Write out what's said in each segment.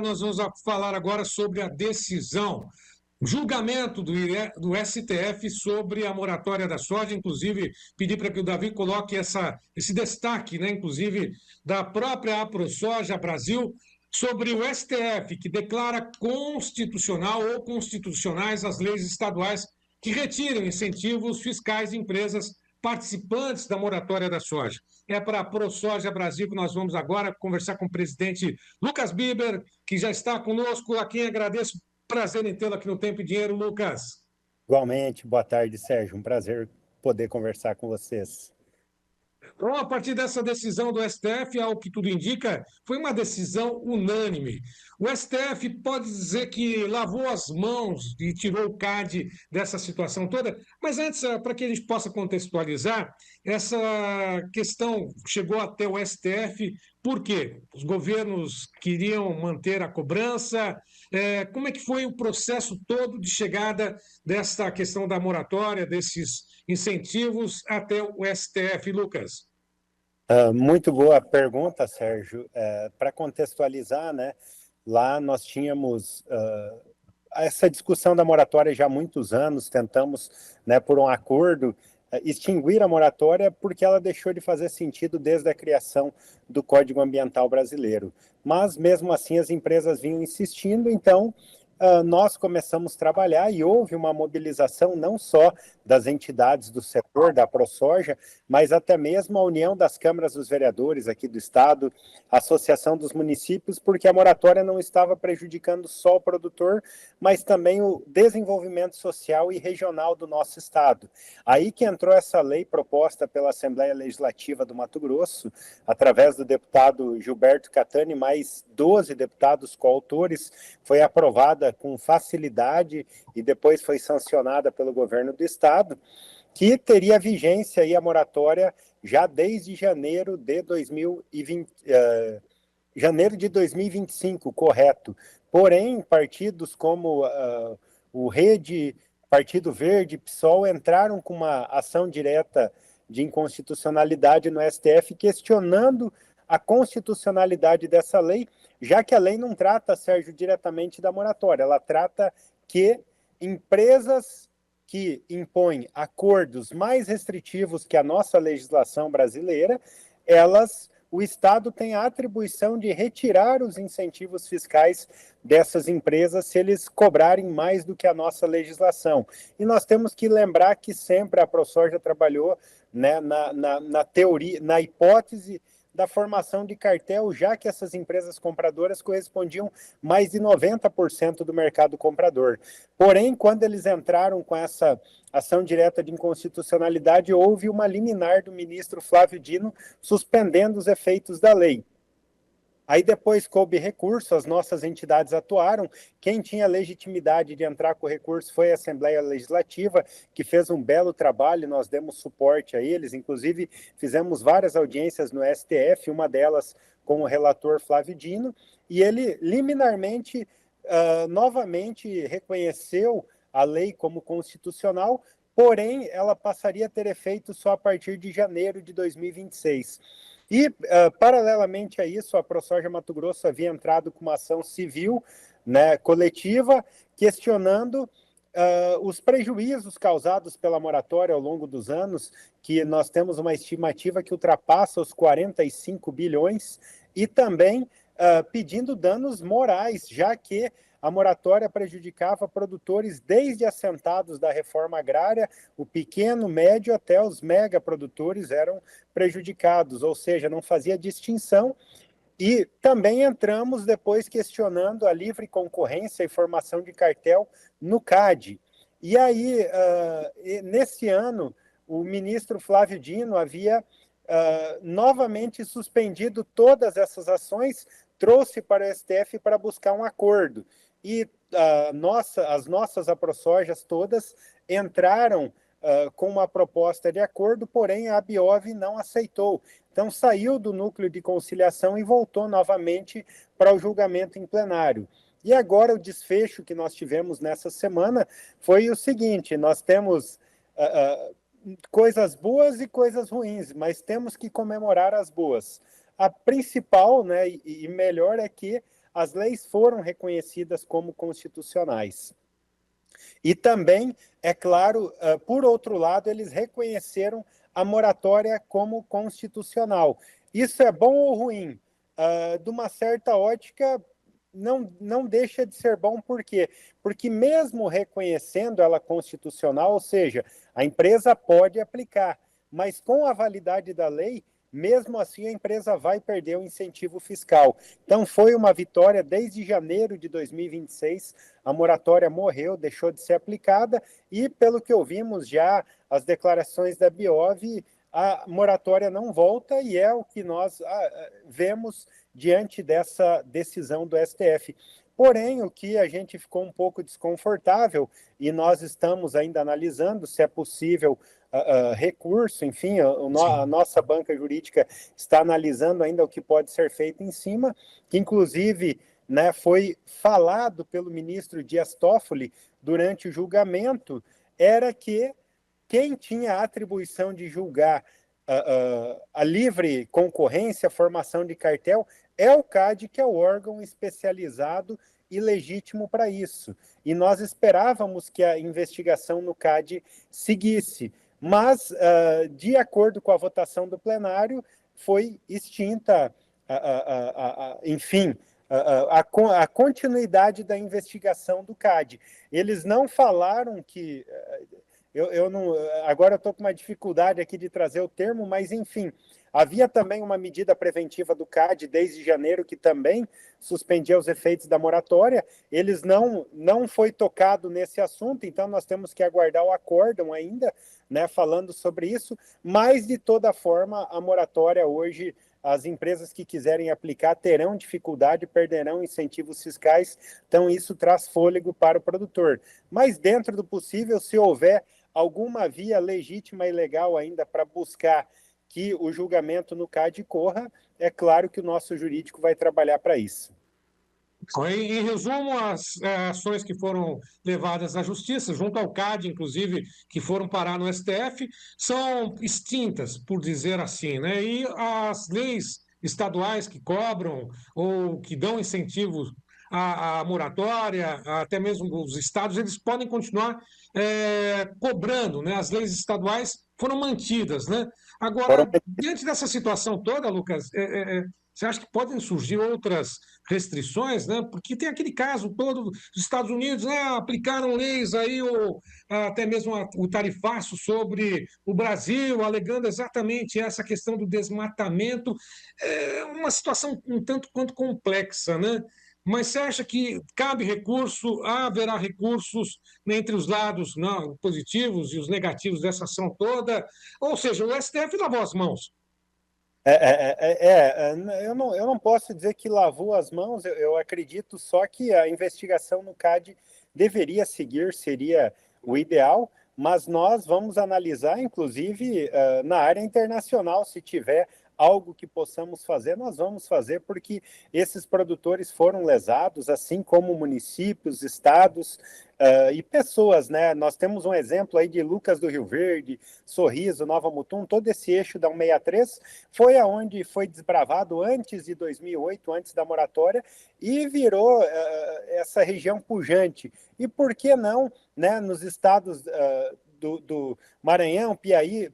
Nós vamos falar agora sobre a decisão, o julgamento do STF sobre a moratória da soja. Inclusive, pedir para que o Davi coloque esse destaque, né, inclusive, da própria AproSoja Brasil, sobre o STF, que declara constitucional ou constitucionais as leis estaduais que retiram incentivos fiscais de empresas participantes da moratória da soja. É para a ProSoja Brasil que nós vamos agora conversar com o presidente Lucas Biber, que já está conosco, a quem agradeço. Prazer em tê-lo aqui no Tempo e Dinheiro, Lucas. Igualmente, boa tarde, Sérgio. Um prazer poder conversar com vocês. Então, a partir dessa decisão do STF, ao que tudo indica, foi uma decisão unânime. O STF pode dizer que lavou as mãos e tirou o CAD dessa situação toda, mas antes, para que a gente possa contextualizar, essa questão chegou até o STF por quê? Os governos queriam manter a cobrança. Como é que foi o processo todo de chegada dessa questão da moratória, desses incentivos até o STF, Lucas? Muito boa pergunta, Sérgio. Para contextualizar, né, lá nós tínhamos essa discussão da moratória já há muitos anos, tentamos, né, por um acordo, extinguir a moratória porque ela deixou de fazer sentido desde a criação do Código Ambiental Brasileiro. Mas, mesmo assim, as empresas vinham insistindo, então nós começamos a trabalhar e houve uma mobilização não só das entidades do setor da ProSoja, mas até mesmo a União das Câmaras dos Vereadores aqui do Estado, a Associação dos Municípios, porque a moratória não estava prejudicando só o produtor, mas também o desenvolvimento social e regional do nosso Estado. Aí que entrou essa lei proposta pela Assembleia Legislativa do Mato Grosso, através do deputado Gilberto Catani, mais 12 deputados coautores, foi aprovada com facilidade e depois foi sancionada pelo governo do estado, que teria vigência aí a moratória já desde janeiro de 2020, janeiro de 2025, correto. Porém, partidos como o Rede, Partido Verde, PSOL entraram com uma ação direta de inconstitucionalidade no STF, questionando a constitucionalidade dessa lei, já que a lei não trata, Sérgio, diretamente da moratória, ela trata que empresas que impõem acordos mais restritivos que a nossa legislação brasileira, o Estado tem a atribuição de retirar os incentivos fiscais dessas empresas se eles cobrarem mais do que a nossa legislação. E nós temos que lembrar que sempre a ProSoja trabalhou, né, na teoria, na hipótese da formação de cartel, já que essas empresas compradoras correspondiam mais de 90% do mercado comprador. Porém, quando eles entraram com essa ação direta de inconstitucionalidade, houve uma liminar do ministro Flávio Dino suspendendo os efeitos da lei. Aí depois coube recurso, as nossas entidades atuaram, quem tinha legitimidade de entrar com recurso foi a Assembleia Legislativa, que fez um belo trabalho, nós demos suporte a eles, inclusive fizemos várias audiências no STF, uma delas com o relator Flávio Dino, e ele liminarmente, novamente reconheceu a lei como constitucional, porém ela passaria a ter efeito só a partir de janeiro de 2026. E, paralelamente a isso, a ProSoja Mato Grosso havia entrado com uma ação civil, né, coletiva, questionando os prejuízos causados pela moratória ao longo dos anos, que nós temos uma estimativa que ultrapassa os 45 bilhões, e também pedindo danos morais, já que a moratória prejudicava produtores desde assentados da reforma agrária, o pequeno, médio até os megaprodutores eram prejudicados, ou seja, não fazia distinção. E também entramos depois questionando a livre concorrência e formação de cartel no CAD. E aí, nesse ano, o ministro Flávio Dino havia novamente suspendido todas essas ações, trouxe para o STF para buscar um acordo. E as nossas aprosojas todas entraram com uma proposta de acordo, porém a Abiov não aceitou. Então saiu do núcleo de conciliação e voltou novamente para o julgamento em plenário. E agora o desfecho que nós tivemos nessa semana foi o seguinte: nós temos coisas boas e coisas ruins, mas temos que comemorar as boas. A principal, né, e melhor é que as leis foram reconhecidas como constitucionais. E também, é claro, por outro lado, eles reconheceram a moratória como constitucional. Isso é bom ou ruim? De uma certa ótica, não deixa de ser bom, por quê? Porque mesmo reconhecendo ela constitucional, ou seja, a empresa pode aplicar, mas com a validade da lei, mesmo assim a empresa vai perder o incentivo fiscal. Então foi uma vitória desde janeiro de 2026, a moratória morreu, deixou de ser aplicada e, pelo que ouvimos já, as declarações da Biov, a moratória não volta e é o que nós vemos diante dessa decisão do STF. Porém, o que a gente ficou um pouco desconfortável, e nós estamos ainda analisando se é possível recurso, enfim, a nossa banca jurídica está analisando ainda o que pode ser feito em cima, que inclusive, né, foi falado pelo ministro Dias Toffoli durante o julgamento, era que quem tinha a atribuição de julgar a livre concorrência, a formação de cartel, é o CAD, que é o órgão especializado e legítimo para isso. E nós esperávamos que a investigação no CAD seguisse, mas, de acordo com a votação do plenário, foi extinta, enfim, a continuidade da investigação do CAD. Eles não falaram que... Eu não, agora eu estou com uma dificuldade aqui de trazer o termo, mas, enfim, havia também uma medida preventiva do CAD desde janeiro que também suspendia os efeitos da moratória. Eles não foi tocado nesse assunto, então nós temos que aguardar o acórdão ainda, né, falando sobre isso, mas, de toda forma, a moratória hoje, as empresas que quiserem aplicar terão dificuldade, perderão incentivos fiscais, então isso traz fôlego para o produtor. Mas, dentro do possível, se houver alguma via legítima e legal ainda para buscar que o julgamento no CAD corra, é claro que o nosso jurídico vai trabalhar para isso. Em resumo, as ações que foram levadas à justiça, junto ao CAD, inclusive, que foram parar no STF, são extintas, por dizer assim, né? E as leis estaduais que cobram ou que dão incentivos à moratória, até mesmo os estados, eles podem continuar cobrando, né? As leis estaduais foram mantidas, né? Agora, diante dessa situação toda, Lucas, você acha que podem surgir outras restrições, né? Porque tem aquele caso todo dos Estados Unidos, né? Aplicaram leis aí, ou até mesmo o tarifaço sobre o Brasil, alegando exatamente essa questão do desmatamento. É uma situação um tanto quanto complexa, né? Mas você acha que cabe recurso, haverá recursos entre os lados, não, positivos e os negativos dessa ação toda? Ou seja, o STF lavou as mãos. Eu não posso dizer que lavou as mãos, eu acredito só que a investigação no CAD deveria seguir, seria o ideal, mas nós vamos analisar, inclusive, na área internacional, se tiver algo que possamos fazer, nós vamos fazer, porque esses produtores foram lesados, assim como municípios, estados e pessoas, né? Nós temos um exemplo aí de Lucas do Rio Verde, Sorriso, Nova Mutum, todo esse eixo da 163 foi aonde foi desbravado antes de 2008, antes da moratória, e virou essa região pujante. E por que não, né, nos estados do Maranhão,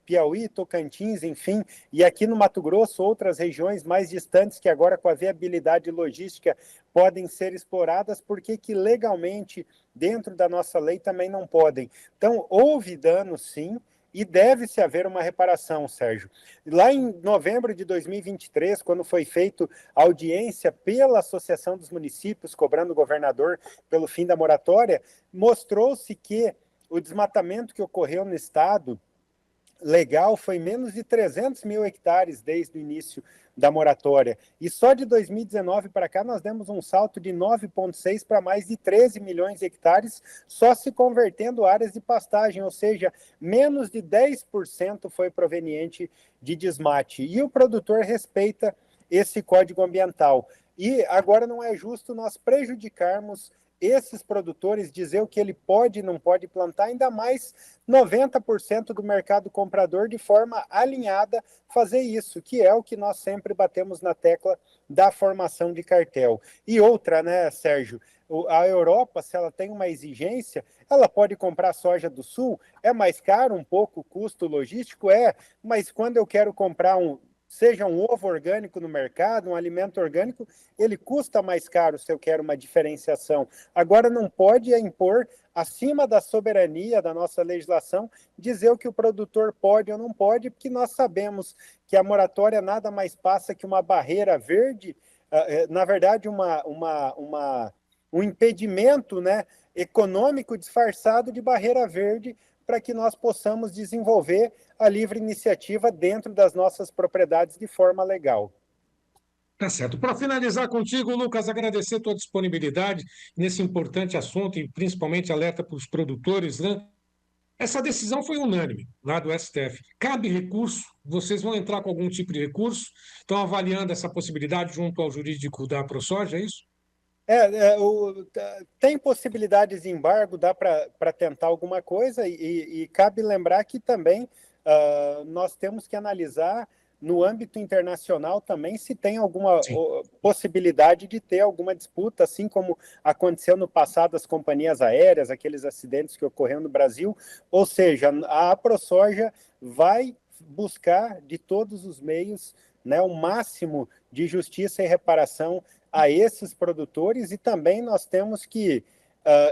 Piauí, Tocantins, enfim, e aqui no Mato Grosso, outras regiões mais distantes que agora com a viabilidade logística podem ser exploradas, porque que legalmente dentro da nossa lei também não podem. Então, houve dano sim, e deve-se haver uma reparação, Sérgio. Lá em novembro de 2023, quando foi feita a audiência pela Associação dos Municípios, cobrando o governador pelo fim da moratória, mostrou-se que o desmatamento que ocorreu no estado legal foi menos de 300 mil hectares desde o início da moratória. E só de 2019 para cá nós demos um salto de 9,6 para mais de 13 milhões de hectares, só se convertendo áreas de pastagem, ou seja, menos de 10% foi proveniente de desmate. E o produtor respeita esse código ambiental. E agora não é justo nós prejudicarmos esses produtores dizer o que ele pode e não pode plantar, ainda mais 90% do mercado comprador de forma alinhada fazer isso, que é o que nós sempre batemos na tecla da formação de cartel. E outra, né, Sérgio, a Europa, se ela tem uma exigência, ela pode comprar soja do Sul, é mais caro um pouco o custo logístico, mas quando eu quero comprar seja um ovo orgânico no mercado, um alimento orgânico, ele custa mais caro se eu quero uma diferenciação. Agora, não pode impor, acima da soberania da nossa legislação, dizer o que o produtor pode ou não pode, porque nós sabemos que a moratória nada mais passa que uma barreira verde, na verdade, um impedimento, né, econômico disfarçado de barreira verde, para que nós possamos desenvolver a livre iniciativa dentro das nossas propriedades de forma legal. Tá certo. Para finalizar contigo, Lucas, agradecer a tua disponibilidade nesse importante assunto e principalmente alerta para os produtores, né? Essa decisão foi unânime lá do STF. Cabe recurso? Vocês vão entrar com algum tipo de recurso? Estão avaliando essa possibilidade junto ao jurídico da ProSoja, é isso? Tem possibilidades de embargo, dá para tentar alguma coisa, e cabe lembrar que também nós temos que analisar no âmbito internacional também se tem alguma possibilidade de ter alguma disputa, assim como aconteceu no passado as companhias aéreas, aqueles acidentes que ocorreram no Brasil, ou seja, a ProSoja vai buscar de todos os meios, né, o máximo de justiça e reparação a esses produtores, e também nós temos que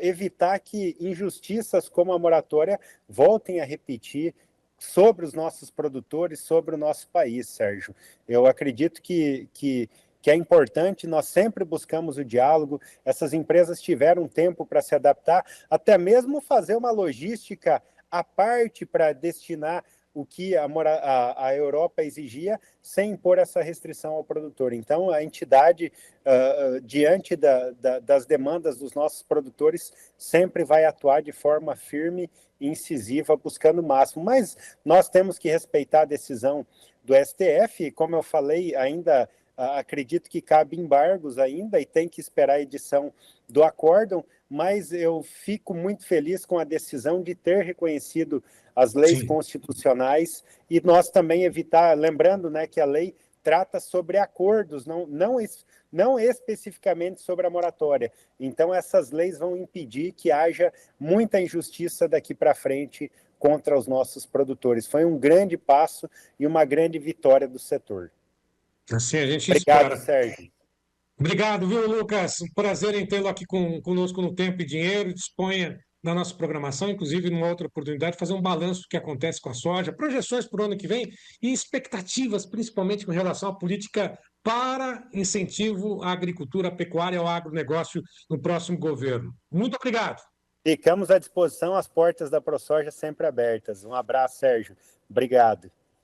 evitar que injustiças como a moratória voltem a repetir sobre os nossos produtores, sobre o nosso país, Sérgio. Eu acredito que é importante, nós sempre buscamos o diálogo, essas empresas tiveram tempo para se adaptar, até mesmo fazer uma logística à parte para destinar o que a Europa exigia, sem impor essa restrição ao produtor. Então, a entidade, diante das demandas dos nossos produtores, sempre vai atuar de forma firme e incisiva, buscando o máximo. Mas nós temos que respeitar a decisão do STF, como eu falei, ainda acredito que cabe embargos ainda e tem que esperar a edição do acórdão, mas eu fico muito feliz com a decisão de ter reconhecido as leis constitucionais e nós também evitar, lembrando, né, que a lei trata sobre acordos, não especificamente sobre a moratória. Então, essas leis vão impedir que haja muita injustiça daqui para frente contra os nossos produtores. Foi um grande passo e uma grande vitória do setor. Assim a gente Obrigado, espera. Sérgio. Obrigado, viu, Lucas? Um prazer em tê-lo aqui conosco no Tempo e Dinheiro. Disponha da nossa programação, inclusive numa outra oportunidade, fazer um balanço do que acontece com a soja, projeções para o ano que vem e expectativas, principalmente com relação à política para incentivo à agricultura, à pecuária e ao agronegócio no próximo governo. Muito obrigado. Ficamos à disposição, as portas da ProSoja sempre abertas. Um abraço, Sérgio. Obrigado.